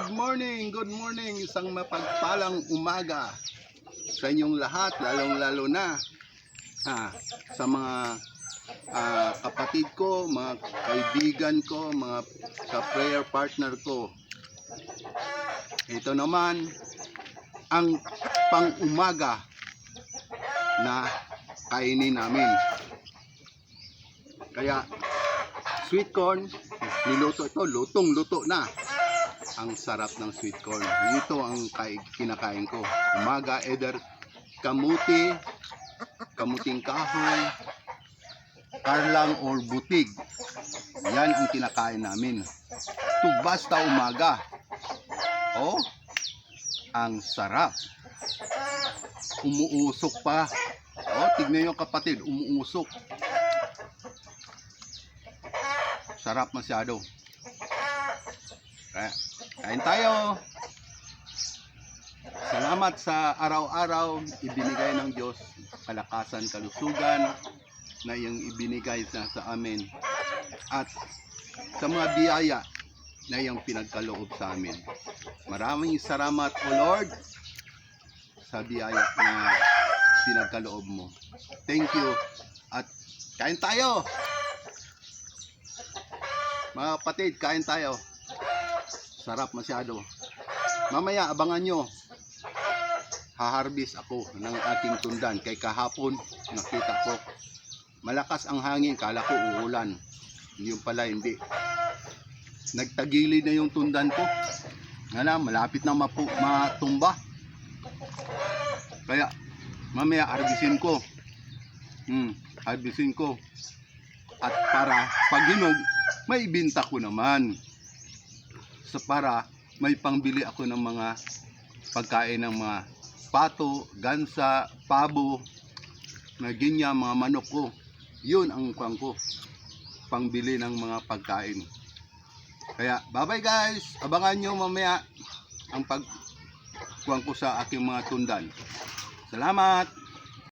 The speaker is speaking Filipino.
good morning, isang mapagpalang umaga sa inyong lahat, lalong-lalo na sa mga kapatid ko, mga kaibigan ko, mga ka-prayer partner ko. Ito naman ang pang-umaga na kainin namin. Kaya sweet corn, niluto ito, lutong-luto na. Ang sarap ng sweet corn. Ito ang kinakain ko. Umaga, either kamuting kahoy, karlang or butig. Yan ang kinakain namin. Basta umaga. Oh, ang sarap. Umuusok pa. Oh, tignan nyo kapatid, umuusok. Sarap masyado. Kain tayo. Salamat sa araw-araw ibinigay ng Diyos, kalakasan, kalusugan na iyong ibinigay sa amin, at sa mga biyaya na iyong pinagkaloob sa amin. Maraming salamat, O Lord, sa biyaya na pinagkaloob mo. Thank you. At kain tayo. Mga kapatid, kain tayo. Sarap masyado. Mamaya abangan nyo. Haharbis ako ng ating tundan. Kay kahapon nakita ko malakas ang hangin. Kala ko uulan. Yung pala hindi. Nagtagili na yung tundan ko. Malapit na matumba. Kaya mamaya harbisin ko. Harbisin ko. At para pag hinog, may ibinta ko naman. Para may pangbili ako ng mga pagkain ng mga pato, gansa, pabo, na ginya, mga manok ko. Yun ang kuwang ko, pangbili ng mga pagkain. Kaya bye bye guys, abangan nyo mamaya ang pagkuwang ko sa aking mga tundan. Salamat.